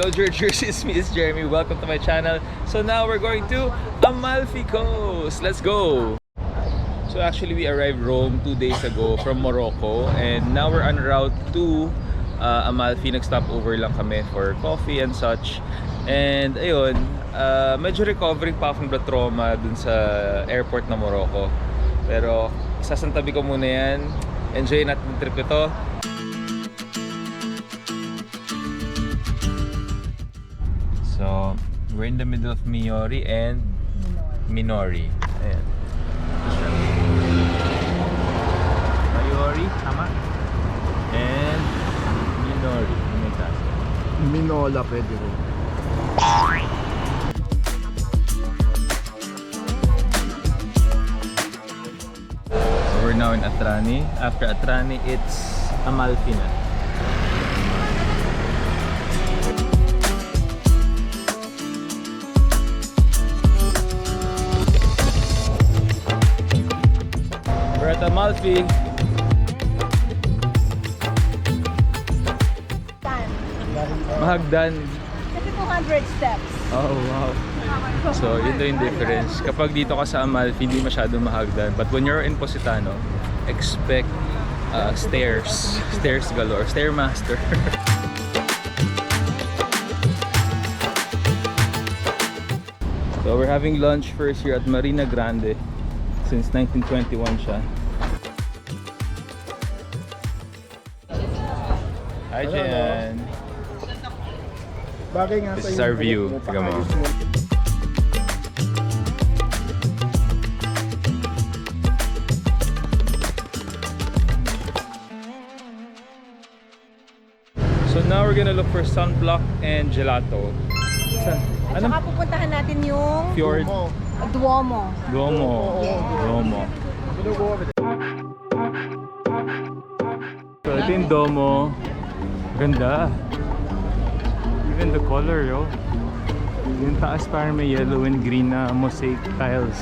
Hello Georgians, it's me, it's Jeremy. Welcome to my channel. So now we're going to Amalfi Coast. Let's go! So actually we arrived Rome 2 days ago from Morocco, and now we're en route to Amalfi. Nag-stop over lang kami for coffee and such. And ayun, medyo recovering pa from the trauma dun sa airport na Morocco. Pero sasantabi ko muna yan. Enjoy natin yung trip ito. So, we're in the middle of Miori and Minori. Ayan. Miori, tama? And Minori. Minola pwede rin. So we're now in Atrani. After Atrani, it's Amalfi na. We're at Amalfi. Mahagdan. Kasi 200 steps. Oh, wow. So, yun yung difference. Kapag dito ka sa Amalfi, hindi masyadong mahagdan. But when you're in Positano, expect stairs. Stairs galore. Stairmaster. So, we're having lunch first here at Marina Grande. Since 1921 siya. Hi, Jen. Bagay nga This is our view. Tignan mo. So now we're gonna look for sunblock and gelato. At saka pupuntahan natin yung Fjord. Duomo. Duomo. Duomo. So ito yung Duomo. Ganda. Even the color, yo. Yung taas parang may yellow and green na mosaic tiles.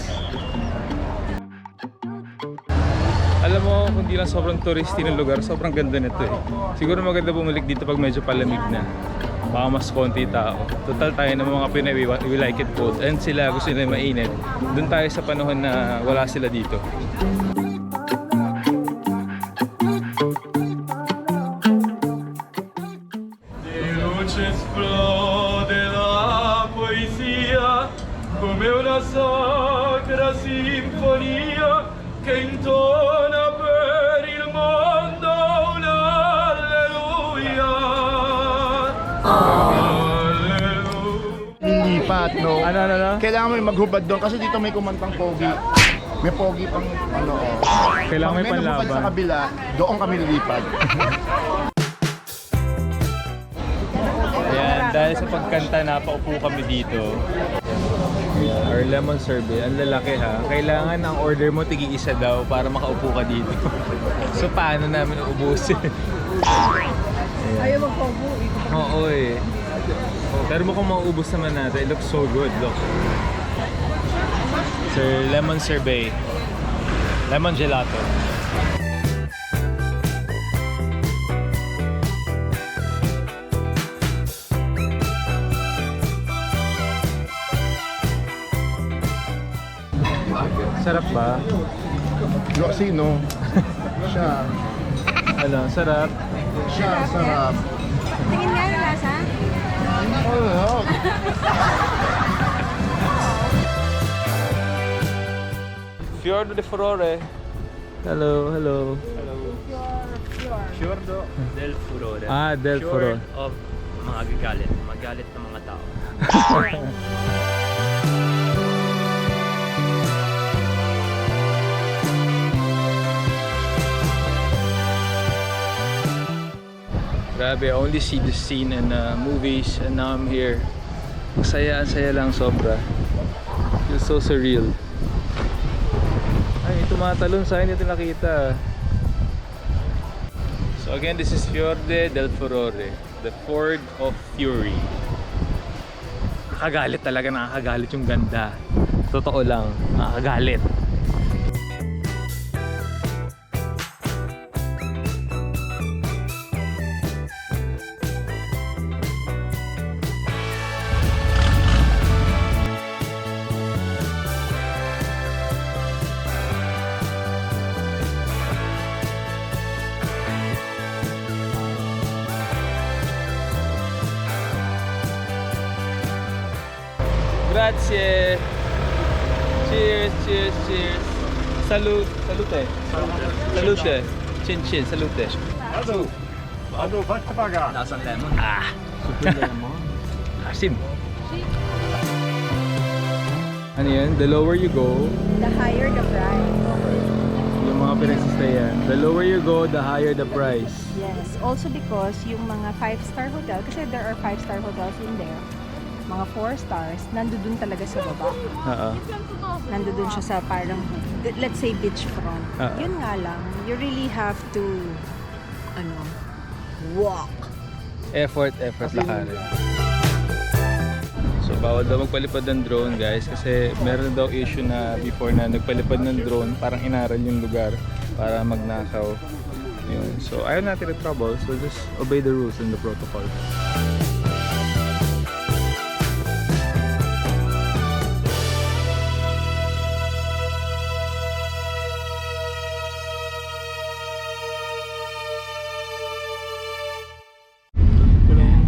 Alam mo, kung di lang sobrang touristy ng lugar, sobrang ganda nito eh. Siguro maganda bumalik dito pag medyo palamig na. Baka mas konti tao. Total tayo ng mga Pinoy, we like it cold. And sila gusto nila mainit. Doon tayo sa panahon na wala sila dito. Esplode la poesia come una sacra sinfonia che intona per il mondo un'alleluia. Lilipat, no? Ano? Kailangan mo yung maghubad doon kasi dito may kumantang pogi. May pogi pang ano, Kailangan may Pag may naghubad panlaban. sa kabila, doon kami lilipat. Ayan, dahil sa pagkanta napaupo kami dito. Ayan, our lemon sorbet, ang lalaki ha. Kailangan ang order mo tigi-isa daw para makaupo ka dito. So paano namin uubusin? Ayaw magpogo. Oo eh. Pero mukhang mauubos naman natin. It looks so good, look. Sir, lemon sorbet. Lemon gelato. Sarap ba? Sino? Siya. Ano, sarap. Siya, sarap. Tingin nga yung lasa. Oh, Fiordo de Furore. Hello, hello. Fiordo del Furore. Ah, del Furore. Fjord of mga gagalit. Magalit ng mga tao. Grabe, I only see this scene in movies and now I'm here. Ang saya lang sobra. Feels so surreal. Ay, tumatalon sa akin, dito nakita. So again, this is Fiorde del Furore, the Ford of Fury. Nakakagalit talaga, nakakagalit yung ganda. Totoo lang, nakakagalit. grazie. Cheers, cheers, cheers. Salute, salute. Salute. Chin chin, salute. Lasang lemon. Asim. Ano yan? The lower you go, The higher the price. yung mga pinagsistayan. The lower you go, the higher the price. Yes. Also because yung mga 5-star hotel, kasi there are 5-star hotels in there, mga 4 stars, nandoon talaga sa baba. Oo. Nandoon siya sa parang, let's say, beachfront. Yun nga lang, you really have to, walk. Effort lakarin. So bawal daw magpalipad ng drone guys kasi meron daw issue na before na nagpalipad ng drone parang inaral yung lugar para magnakaw. Yun. So ayaw natin ng trouble, so just obey the rules and the protocol.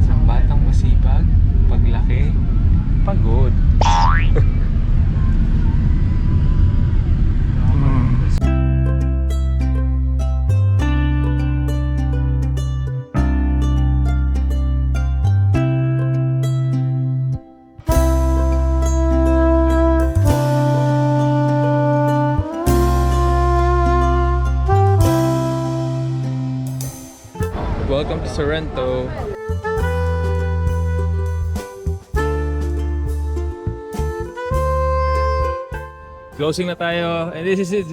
Ang batang masipag, paglaki, pagod. Welcome to Sorrento. Closing na tayo, and this is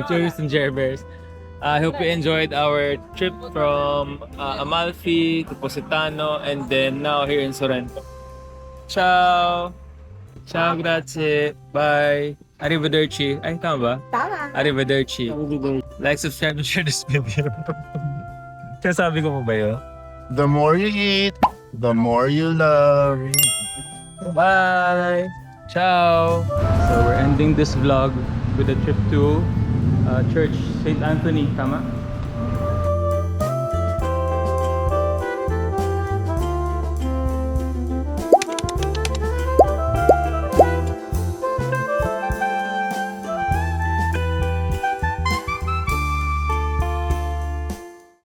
Tourist and Gerbers. I hope you enjoyed our trip from Amalfi to Positano and then now here in Sorrento. Ciao! Ciao, grazie. Bye. Arrivederci. Ay, tama ba? Tama. Arrivederci. Like, subscribe, and share this video. Sabi ko pa ba yun? The more you eat, the more you love. Bye! Ciao! So we're ending this vlog with a trip to Church St. Anthony, tama?